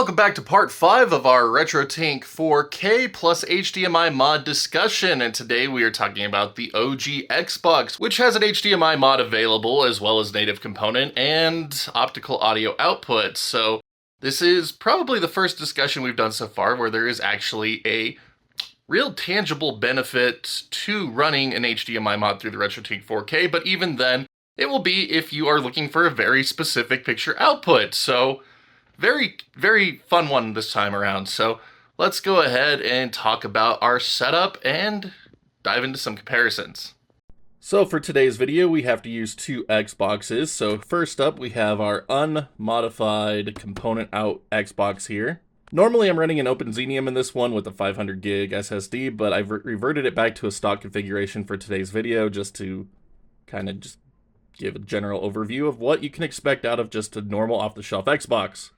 welcome back to part 5 of our RetroTink 4K plus HDMI mod discussion, and today we are talking about the OG Xbox, which has an HDMI mod available as well as native component and optical audio output. So this is probably the first discussion we've done so far where there is actually a real tangible benefit to running an HDMI mod through the RetroTink 4K, but even then, it will be if you are looking for a very specific picture output. So very fun one this time around. So let's go ahead and talk about our setup and dive into some comparisons. So for today's video, we have to use two Xboxes. So first up, we have our unmodified component out Xbox here. Normally I'm running an OpenXenium in this one with a 500 gig SSD, but I've reverted it back to a stock configuration for today's video just to kind of just give a general overview of what you can expect out of just a normal off-the-shelf Xbox.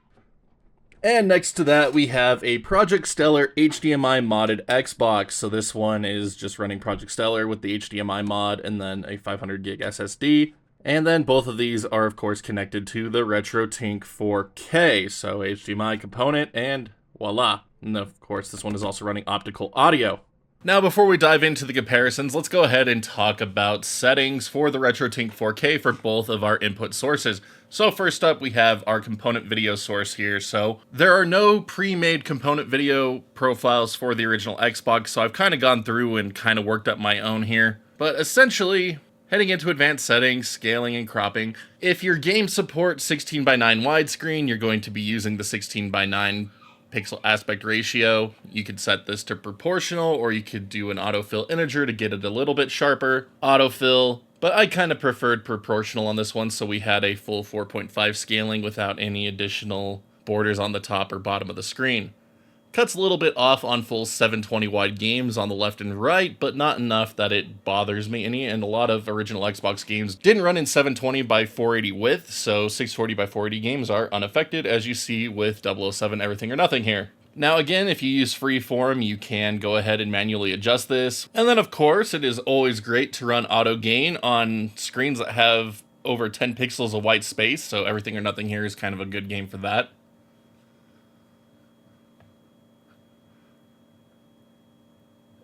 And next to that, we have a Project Stellar HDMI modded Xbox. So this one is just running Project Stellar with the HDMI mod and then a 500 gig SSD. And then both of these are, of course, connected to the RetroTink 4K. So HDMI component and voila. And of course, this one is also running optical audio. Now, before we dive into the comparisons, let's go ahead and talk about settings for the RetroTink 4K for both of our input sources. So first up, we have our component video source here. So there are no pre-made component video profiles for the original Xbox, so I've kind of gone through and kind of worked up my own here. But essentially, heading into advanced settings, scaling and cropping, if your game supports 16:9 widescreen, you're going to be using the 16:9 pixel aspect ratio. You could set this to proportional, or you could do an autofill integer to get it a little bit sharper. Autofill, but I kind of preferred proportional on this one, so we had a full 4.5 scaling without any additional borders on the top or bottom of the screen. Cuts a little bit off on full 720 wide games on the left and right, but not enough that it bothers me any, and a lot of original Xbox games didn't run in 720 by 480 width, so 640 by 480 games are unaffected, as you see with 007 Everything or Nothing here. Now again, if you use freeform, you can go ahead and manually adjust this. And then of course, it is always great to run auto gain on screens that have over 10 pixels of white space, so Everything or Nothing here is kind of a good game for that.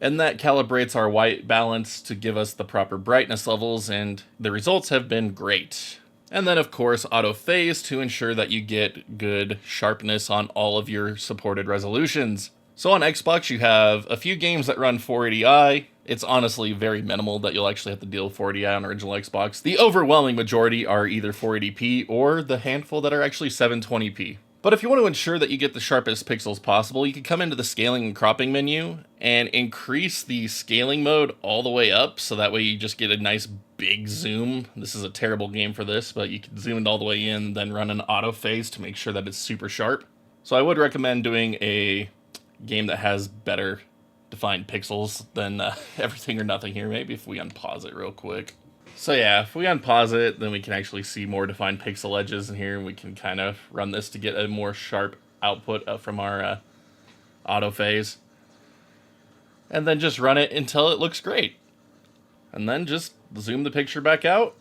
And that calibrates our white balance to give us the proper brightness levels, and the results have been great. And then of course auto phase to ensure that you get good sharpness on all of your supported resolutions. So on Xbox you have a few games that run 480i. It's honestly very minimal that you'll actually have to deal with 480i on original Xbox. The overwhelming majority are either 480p or the handful that are actually 720p. But if you want to ensure that you get the sharpest pixels possible, you can come into the scaling and cropping menu and increase the scaling mode all the way up, so that way you just get a nice big zoom. This is a terrible game for this, but you can zoom it all the way in, then run an auto phase to make sure that it's super sharp. So I would recommend doing a game that has better defined pixels than Everything or Nothing here. Maybe if we unpause it real quick. So yeah, if we unpause it, then we can actually see more defined pixel edges in here, and we can kind of run this to get a more sharp output from our auto phase. And then just run it until it looks great. And then just zoom the picture back out.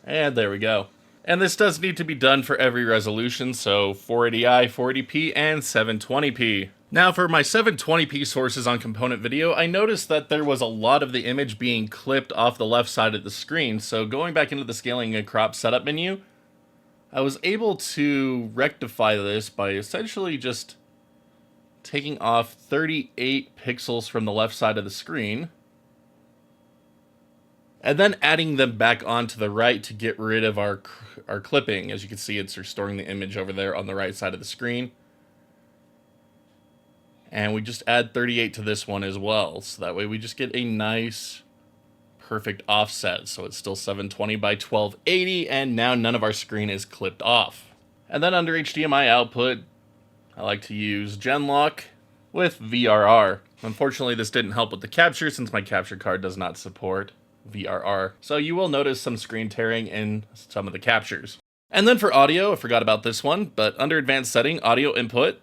And there we go. And this does need to be done for every resolution, so 480i, 480p, and 720p. Now for my 720p sources on component video, I noticed that there was a lot of the image being clipped off the left side of the screen, so going back into the scaling and crop setup menu, I was able to rectify this by essentially just taking off 38 pixels from the left side of the screen, and then adding them back onto the right to get rid of our clipping. As you can see, it's restoring the image over there on the right side of the screen. And we just add 38 to this one as well, so that way we just get a nice, perfect offset. So it's still 720 by 1280, and now none of our screen is clipped off. And then under HDMI output, I like to use Genlock with VRR. Unfortunately, this didn't help with the capture since my capture card does not support VRR. So you will notice some screen tearing in some of the captures. And then for audio, I forgot about this one, but under advanced setting, audio input,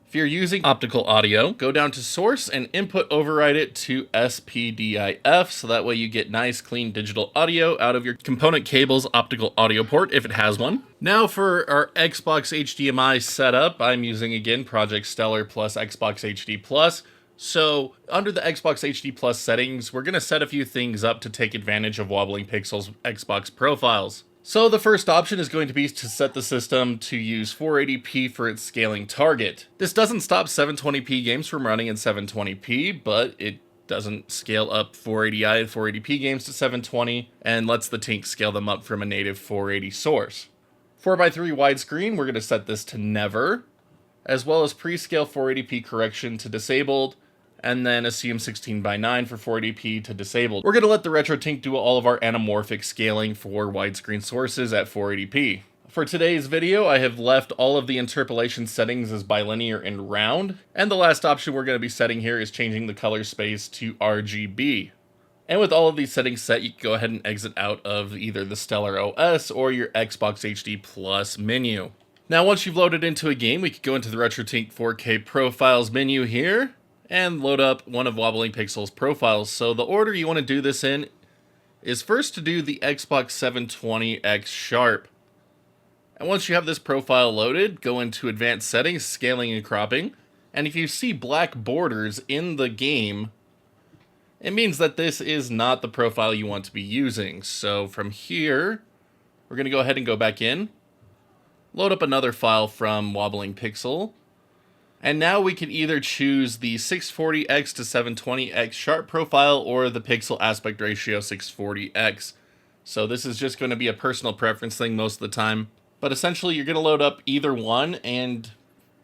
If you're using optical audio, go down to source and input override it to SPDIF, so that way you get nice clean digital audio out of your component cable's optical audio port if it has one. Now for our Xbox HDMI setup, I'm using again Project Stellar plus Xbox HD Plus. So under the Xbox HD Plus settings, we're going to set a few things up to take advantage of Wobbling Pixel's Xbox profiles. So the first option is going to be to set the system to use 480p for its scaling target. This doesn't stop 720p games from running in 720p, but it doesn't scale up 480i and 480p games to 720 and lets the Tink scale them up from a native 480 source. 4x3 widescreen, we're going to set this to never, as well as pre-scale 480p correction to disabled, and then assume 16:9 for 480p to disabled. We're going to let the RetroTink do all of our anamorphic scaling for widescreen sources at 480p. For today's video, I have left all of the interpolation settings as bilinear and round, and the last option we're going to be setting here is changing the color space to RGB. And with all of these settings set, you can go ahead and exit out of either the Stellar OS or your Xbox HD Plus menu. Now once you've loaded into a game, we could go into the RetroTink 4K Profiles menu here, and load up one of Wobbling Pixel's profiles. So the order you want to do this in is first to do the Xbox 720X Sharp. And once you have this profile loaded, go into Advanced Settings, Scaling and Cropping. And if you see black borders in the game, it means that this is not the profile you want to be using. So from here, we're going to go ahead and go back in, load up another file from Wobbling Pixel. And now we can either choose the 640x to 720x sharp profile or the pixel aspect ratio 640x. So this is just going to be a personal preference thing most of the time. But essentially you're going to load up either one and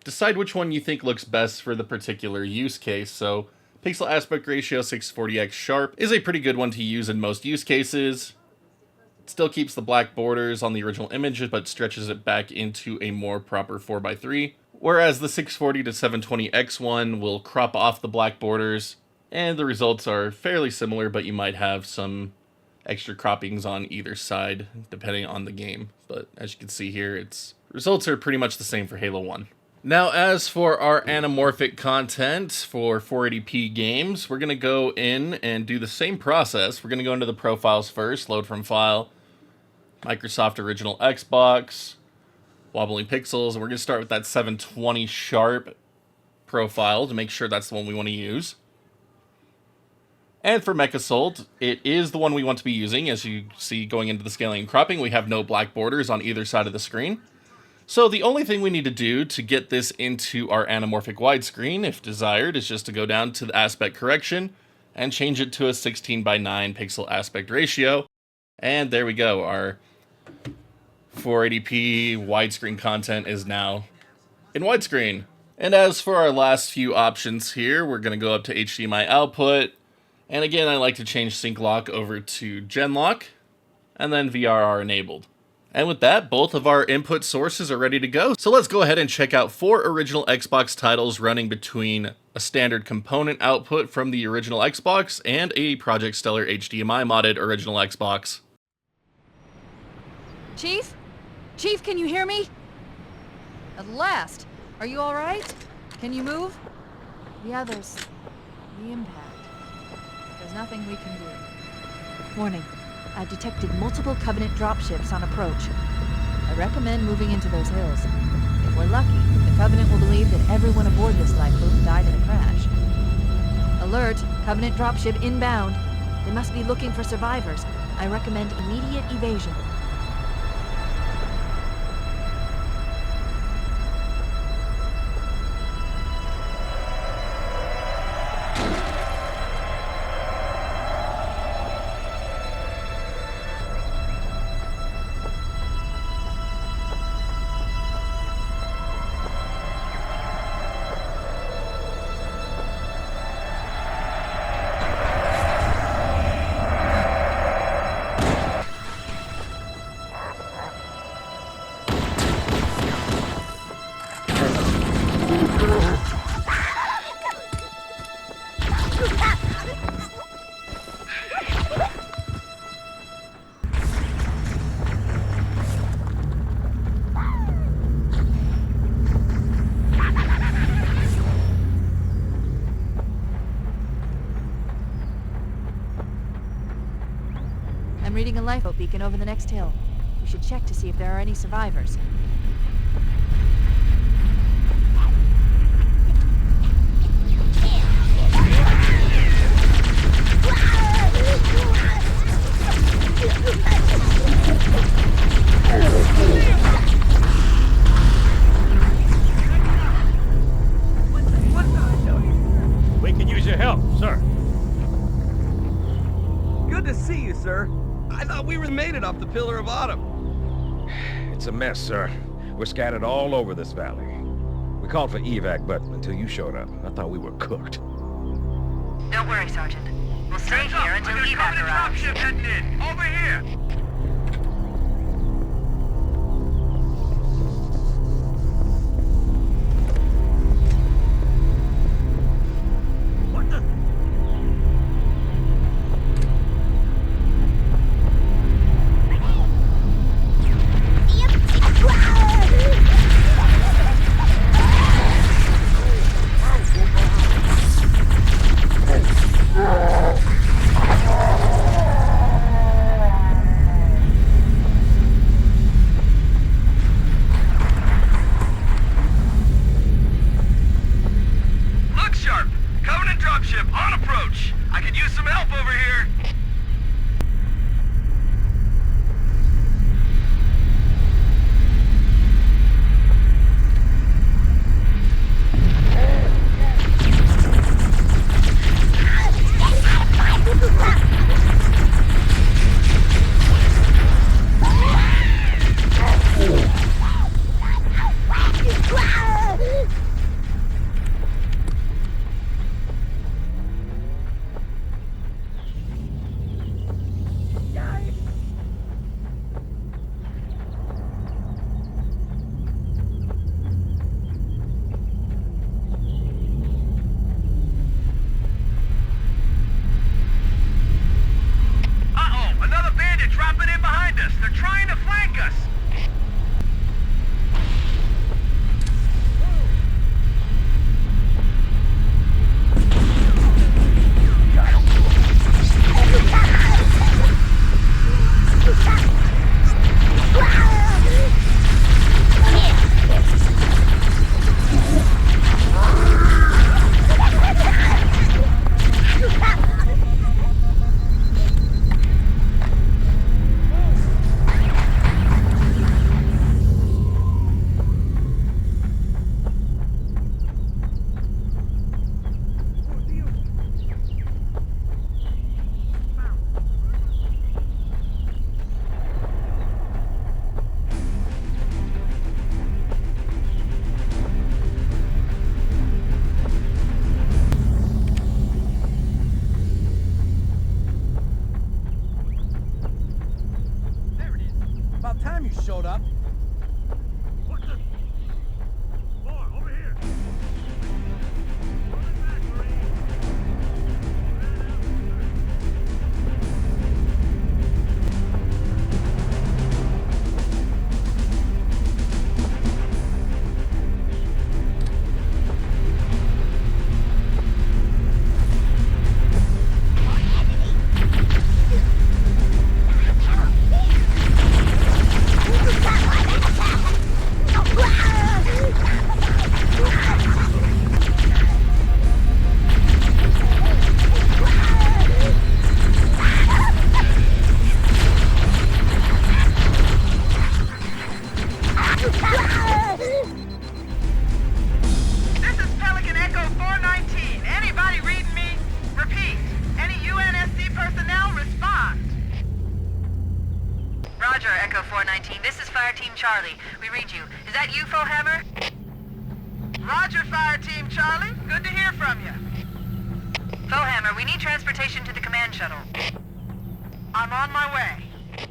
decide which one you think looks best for the particular use case. So pixel aspect ratio 640x sharp is a pretty good one to use in most use cases. It still keeps the black borders on the original image, but stretches it back into a more proper 4x3. Whereas the 640 to 720x one will crop off the black borders, and the results are fairly similar, but you might have some extra croppings on either side, depending on the game. But as you can see here, results are pretty much the same for Halo 1. Now, as for our anamorphic content for 480p games, we're going to go in and do the same process. We're going to go into the profiles first, load from file, Microsoft Original Xbox, Wobbling Pixels, and we're going to start with that 720 sharp profile to make sure that's the one we want to use. And for Mechassault, it is the one we want to be using. As you see going into the scaling and cropping, we have no black borders on either side of the screen. So the only thing we need to do to get this into our anamorphic widescreen, if desired, is just to go down to the aspect correction and change it to a 16:9 pixel aspect ratio. And there we go. Our 480p widescreen content is now in widescreen. And as for our last few options here, we're going to go up to HDMI output. And again, I like to change sync lock over to gen lock and then VRR enabled. And with that, both of our input sources are ready to go. So let's go ahead and check out 4 original Xbox titles running between a standard component output from the original Xbox and a Project Stellar HDMI modded original Xbox. Chief? Chief, can you hear me? At last! Are you alright? Can you move? The others. The impact. There's nothing we can do. Warning. I've detected multiple Covenant dropships on approach. I recommend moving into those hills. If we're lucky, the Covenant will believe that everyone aboard this lifeboat died in a crash. Alert! Covenant dropship inbound. They must be looking for survivors. I recommend immediate evasion. finding a lifeboat beacon over the next hill. We should check to see if there are any survivors. We can use your help, sir. Good to see you, sir. I thought we made it off the Pillar of Autumn. It's a mess, sir. We're scattered all over this valley. We called for evac, but until you showed up, I thought we were cooked. Don't worry, Sergeant. We'll stay here until evac arrives. Dropship heading in. Over here. Showed up. What the? More, over here. Charlie. We read you. Is that you, Hammer? Roger, Fire Team Charlie. Good to hear from you. Hammer, we need transportation to the command shuttle. I'm on my way.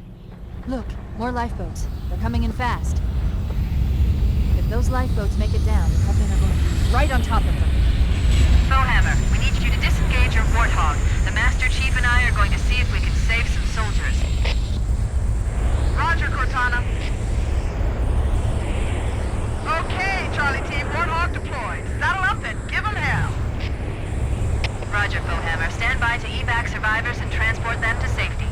Look, more lifeboats. They're coming in fast. If those lifeboats make it down, the Coven are going to be right on top of them. Hammer, we need you to disengage your Warthog. The Master Chief and I are going to see if we can save some soldiers. Roger, Cortana. Okay, Charlie Team, Warthog deployed. Saddle up and give them hell. Roger, Hammer. Stand by to evac survivors and transport them to safety.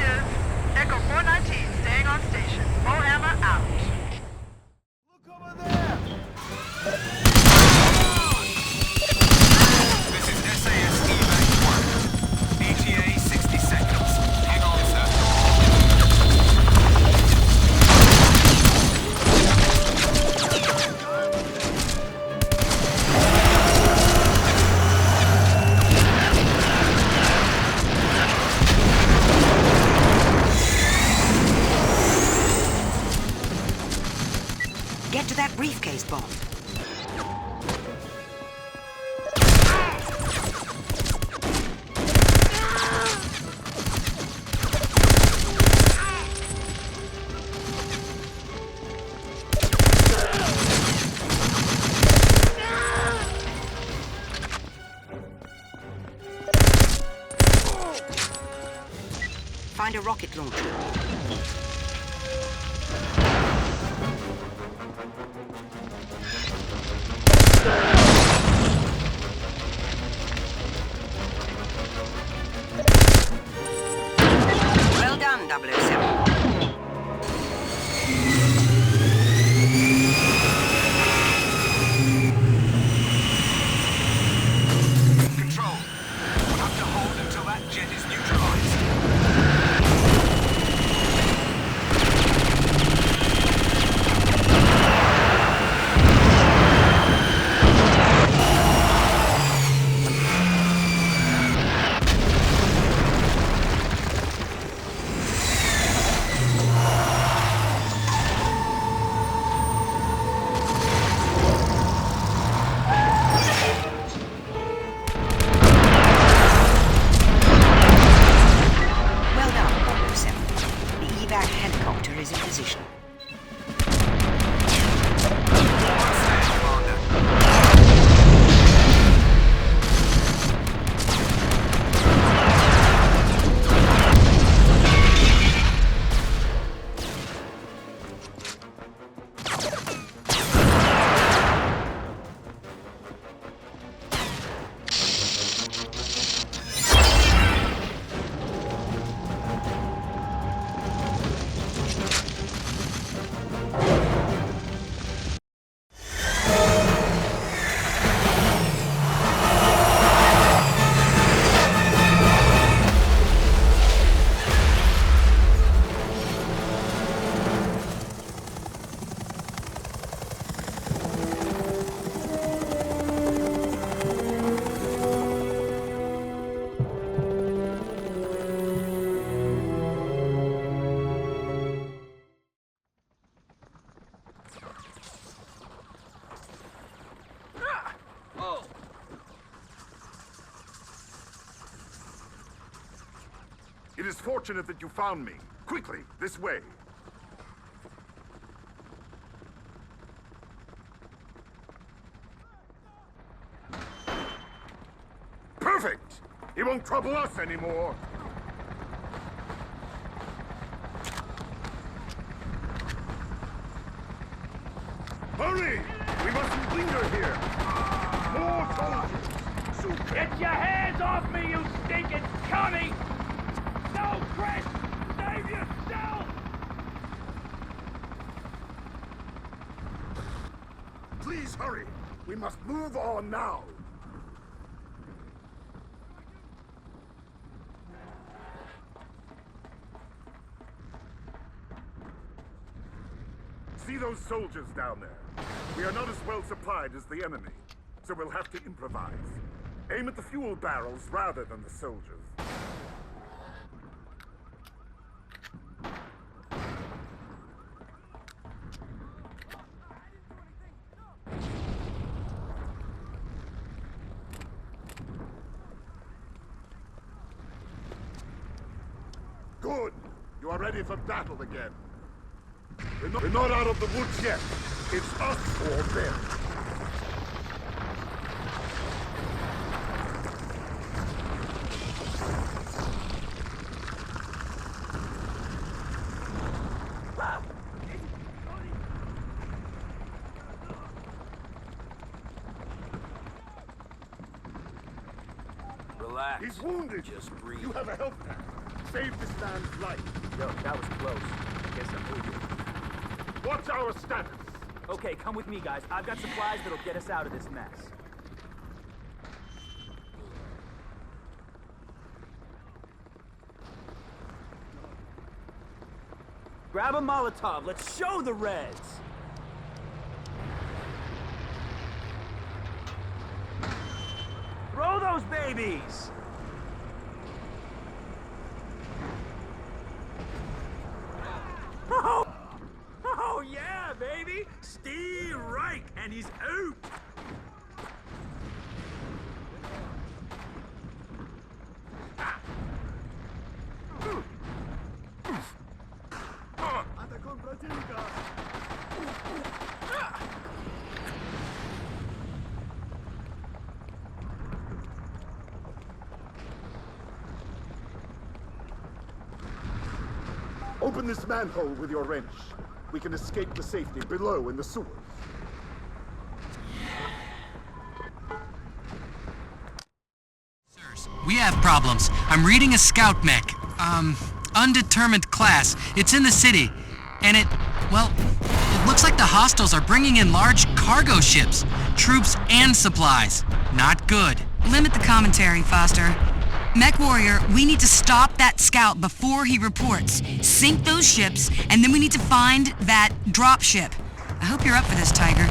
Affirmative. Echo 419, staying on station. Bowhammer out. This is SAS Evac 1. ETA 60 seconds. Hang on, sir. Get to that briefcase, Bob. Find a rocket launcher. Well done, 007. Control. We'll have to hold until that jet is neutralized. Well done, 007. The evac helicopter is in position. It is fortunate that you found me. Quickly, this way. Perfect! He won't trouble us anymore. Hurry! We mustn't linger here. More soldiers! Get your hands off me, you stinking cunny! No, Chris! Save yourself! Please hurry! We must move on now! See those soldiers down there? We are not as well supplied as the enemy, so we'll have to improvise. Aim at the fuel barrels rather than the soldiers. Good! You are ready for battle again. We're not out of the woods yet. It's us or them. Relax. He's wounded. Just breathe. You have a health pack. save this man's life. Yo, that was close. I guess I'm moving. What's our status? Okay, come with me, guys. I've got supplies that'll get us out of this mess. Grab a Molotov. Let's show the Reds. Throw those babies! Oh yeah, baby! Steve Reich, and he's out! Open this manhole with your wrench. We can escape to safety below in the sewers. Sirs, we have problems. I'm reading a scout mech. Undetermined class. It's in the city. And it looks like the hostiles are bringing in large cargo ships, troops and supplies. Not good. Limit the commentary, Foster. Mech Warrior, we need to stop that scout before he reports. Sink those ships, and then we need to find that drop ship. I hope you're up for this, Tiger.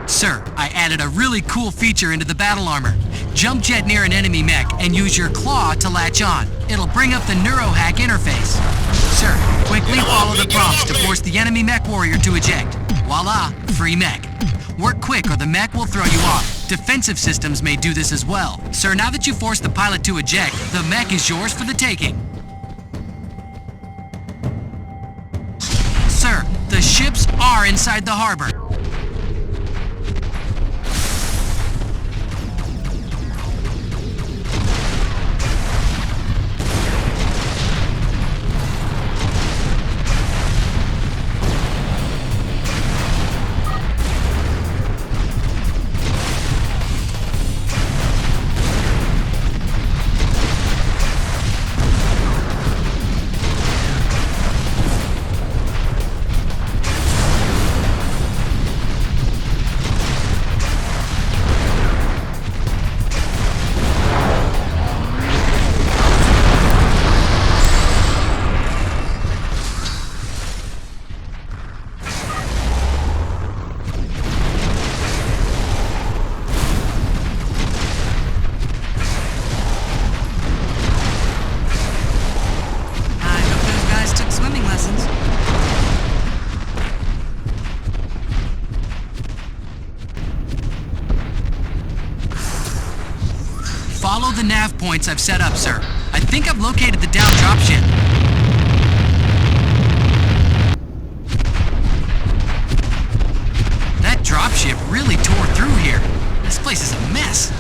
Sir, I added a really cool feature into the battle armor. Jump jet near an enemy mech and use your claw to latch on. It'll bring up the neurohack interface. Sir, quickly follow the prompts to force the enemy Mech Warrior to eject. Voila, free mech. Work quick or the mech will throw you off. Defensive systems may do this as well. Sir, now that you forced the pilot to eject, the mech is yours for the taking. Sir, the ships are inside the harbor. Follow the nav points I've set up, sir. I think I've located the down dropship. That dropship really tore through here. This place is a mess.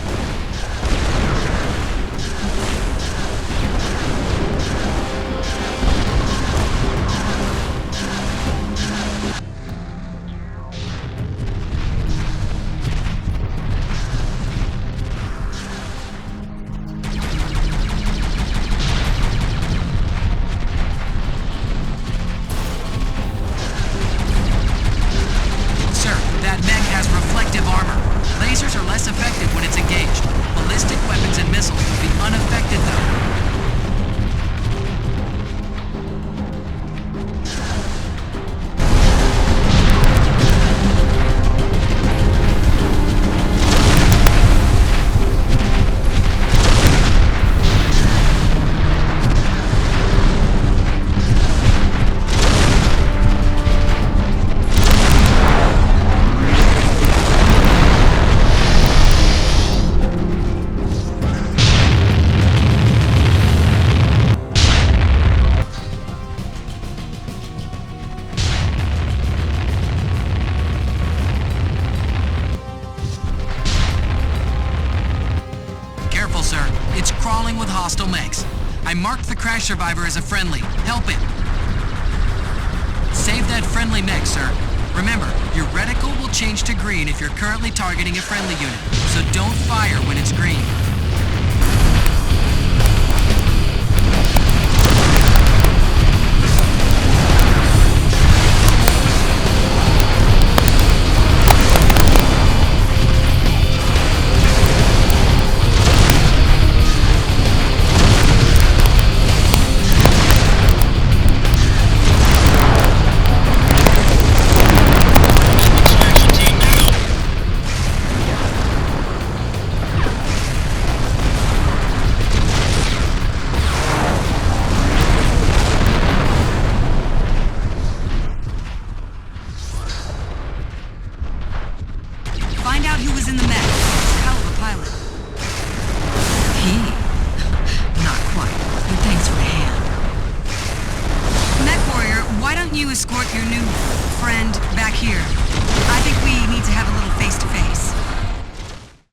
I marked the crash survivor as a friendly. Help it. Save that friendly mech, sir. Remember, your reticle will change to green if you're currently targeting a friendly unit, so don't fire when it's green. out who was in the mech. Hell of a pilot. He? Not quite, but thanks for the hand. Mech Warrior, why don't you escort your new friend back here? I think we need to have a little face-to-face.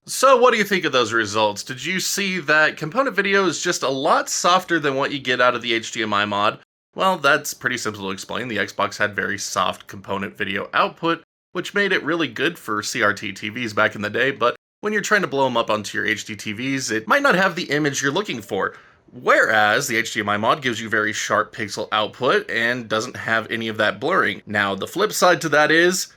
So what do you think of those results? Did you see that component video is just a lot softer than what you get out of the HDMI mod? Well, that's pretty simple to explain. The Xbox had very soft component video output, which made it really good for CRT TVs back in the day, but when you're trying to blow them up onto your HD TVs, it might not have the image you're looking for. Whereas the HDMI mod gives you very sharp pixel output and doesn't have any of that blurring. Now, the flip side to that is,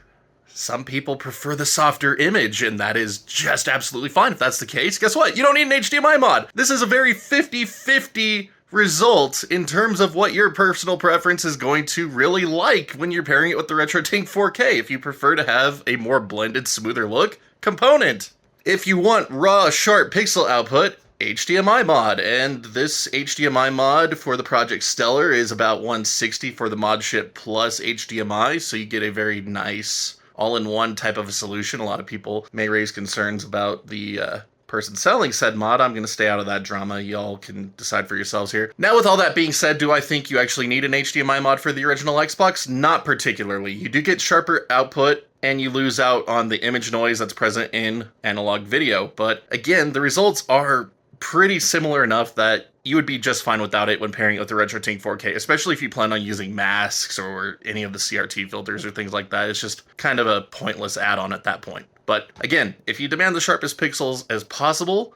some people prefer the softer image, and that is just absolutely fine if that's the case. Guess what? You don't need an HDMI mod. This is a very 50-50 result in terms of what your personal preference is going to really like when you're pairing it with the RetroTink 4K, if you prefer to have a more blended, smoother look component. If you want raw, sharp pixel output, HDMI mod, and this HDMI mod for the Project Stellar is about $160 for the mod ship plus HDMI, so you get a very nice all-in-one type of a solution. A lot of people may raise concerns about the person selling said mod. I'm going to stay out of that drama. Y'all can decide for yourselves here. Now, with all that being said, do I think you actually need an HDMI mod for the original Xbox? Not particularly. You do get sharper output, and you lose out on the image noise that's present in analog video. But again, the results are pretty similar enough that you would be just fine without it when pairing it with the RetroTink 4K, especially if you plan on using masks or any of the CRT filters or things like that. It's just kind of a pointless add-on at that point. But again, if you demand the sharpest pixels as possible,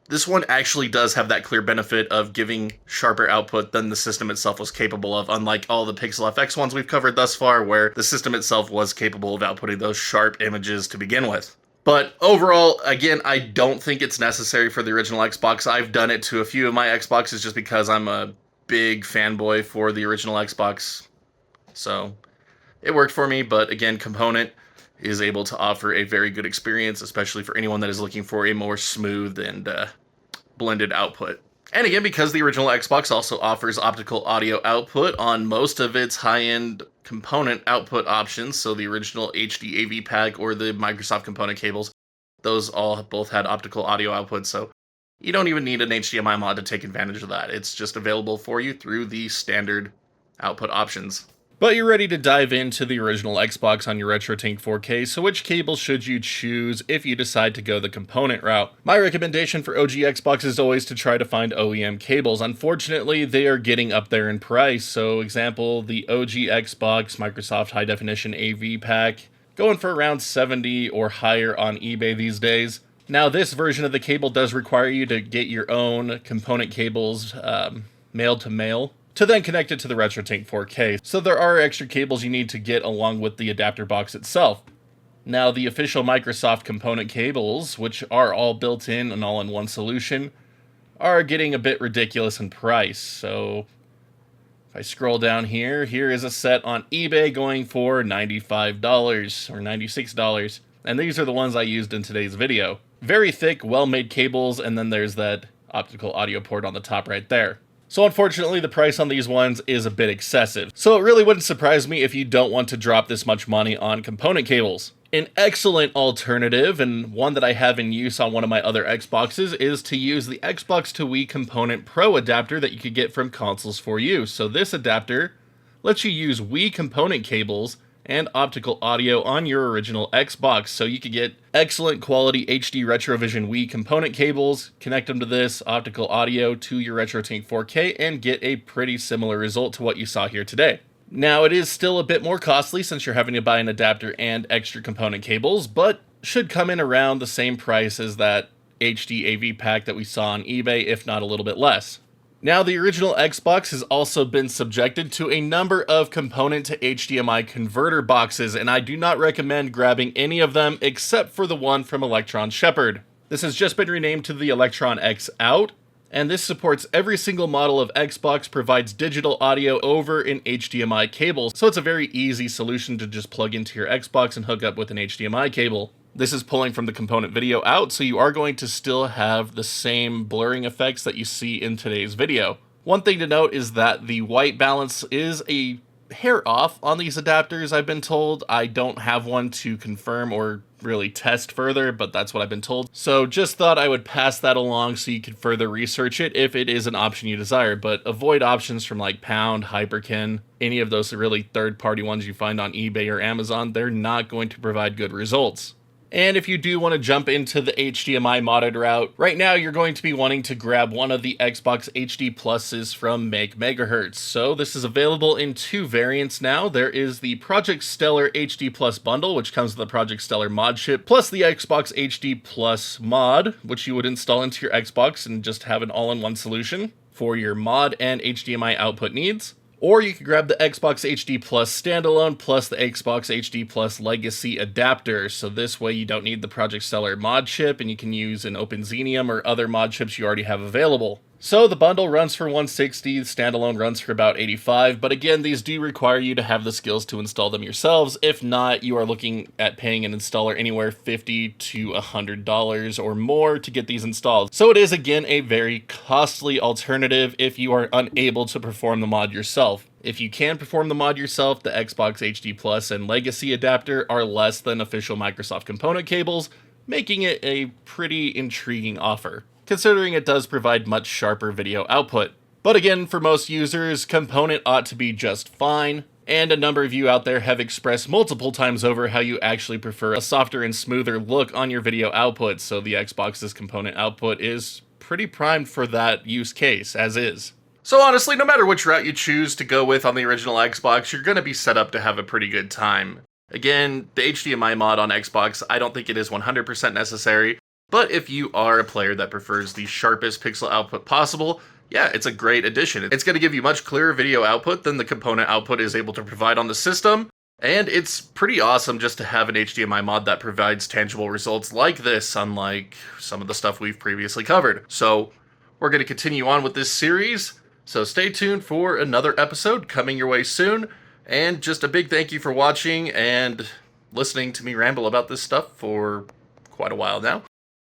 this one actually does have that clear benefit of giving sharper output than the system itself was capable of, unlike all the Pixel FX ones we've covered thus far, where the system itself was capable of outputting those sharp images to begin with. But overall, again, I don't think it's necessary for the original Xbox. I've done it to a few of my Xboxes just because I'm a big fanboy for the original Xbox. So it worked for me, but again, component is able to offer a very good experience, especially for anyone that is looking for a more smooth and blended output. And again, because the original Xbox also offers optical audio output on most of its high-end component output options, so the original HD AV pack or the Microsoft component cables, those all both had optical audio output, so you don't even need an HDMI mod to take advantage of that. It's just available for you through the standard output options. But you're ready to dive into the original Xbox on your RetroTink 4K, so which cable should you choose if you decide to go the component route? My recommendation for OG Xbox is always to try to find OEM cables. Unfortunately, they are getting up there in price. So example, the OG Xbox Microsoft High Definition AV pack, going for around $70 or higher on eBay these days. Now, this version of the cable does require you to get your own component cables mail to mail, to then connect it to the RetroTink 4K. So there are extra cables you need to get along with the adapter box itself. Now, the official Microsoft component cables, which are all built in and all in one solution, are getting a bit ridiculous in price. So if I scroll down here, here is a set on eBay going for $95 or $96. And these are the ones I used in today's video. Very thick, well-made cables, and then there's that optical audio port on the top right there. So unfortunately, the price on these ones is a bit excessive. So it really wouldn't surprise me if you don't want to drop this much money on component cables. An excellent alternative, and one that I have in use on one of my other Xboxes, is to use the Xbox to Wii Component Pro adapter that you could get from Consoles 4U. So this adapter lets you use Wii component cables and optical audio on your original Xbox, so you could get excellent quality HD Retrovision Wii component cables, connect them to this optical audio to your RetroTink 4K, and get a pretty similar result to what you saw here today. Now, it is still a bit more costly since you're having to buy an adapter and extra component cables, but should come in around the same price as that HD AV pack that we saw on eBay, if not a little bit less. Now, the original Xbox has also been subjected to a number of component to HDMI converter boxes, and I do not recommend grabbing any of them except for the one from Electron Shepherd. This has just been renamed to the Electron X Out, and this supports every single model of Xbox, provides digital audio over an HDMI cable, so it's a very easy solution to just plug into your Xbox and hook up with an HDMI cable. This is pulling from the component video out, so you are going to still have the same blurring effects that you see in today's video. One thing to note is that the white balance is a hair off on these adapters, I've been told. I don't have one to confirm or really test further, but that's what I've been told. So just thought I would pass that along so you could further research it if it is an option you desire, but avoid options from like Pound, Hyperkin, any of those really third-party ones you find on eBay or Amazon. They're not going to provide good results. And if you do want to jump into the HDMI modded route, right now you're going to be wanting to grab one of the Xbox HD Pluses from Make Megahertz. So this is available in two variants now. There is the Project Stellar HD Plus bundle, which comes with the Project Stellar mod chip, plus the Xbox HD Plus mod, which you would install into your Xbox and just have an all-in-one solution for your mod and HDMI output needs. Or you could grab the Xbox HD Plus standalone plus the Xbox HD Plus Legacy adapter. So this way you don't need the Project Stellar mod chip and you can use an OpenXenium or other mod chips you already have available. So the bundle runs for $160, the standalone runs for about $85, but again, these do require you to have the skills to install them yourselves. If not, you are looking at paying an installer anywhere $50 to $100 or more to get these installed. So it is again a very costly alternative if you are unable to perform the mod yourself. If you can perform the mod yourself, the Xbox HD Plus and Legacy adapter are less than official Microsoft component cables, making it a pretty intriguing offer, considering it does provide much sharper video output. But again, for most users, component ought to be just fine, and a number of you out there have expressed multiple times over how you actually prefer a softer and smoother look on your video output, so the Xbox's component output is pretty primed for that use case, as is. So honestly, no matter which route you choose to go with on the original Xbox, you're going to be set up to have a pretty good time. Again, the HDMI mod on Xbox, I don't think it is 100% necessary, but if you are a player that prefers the sharpest pixel output possible, yeah, it's a great addition. It's going to give you much clearer video output than the component output is able to provide on the system, and it's pretty awesome just to have an HDMI mod that provides tangible results like this, unlike some of the stuff we've previously covered. So we're going to continue on with this series, so stay tuned for another episode coming your way soon, and just a big thank you for watching and listening to me ramble about this stuff for quite a while now.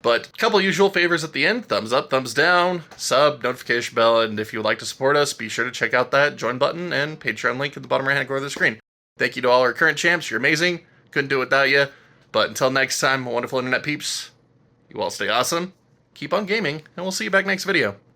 But a couple usual favors at the end: thumbs up, thumbs down, sub, notification bell, and if you would like to support us, be sure to check out that join button and Patreon link at the bottom right hand corner of the screen. Thank you to all our current champs, you're amazing, couldn't do it without you. But until next time, wonderful internet peeps, you all stay awesome, keep on gaming, and we'll see you back next video.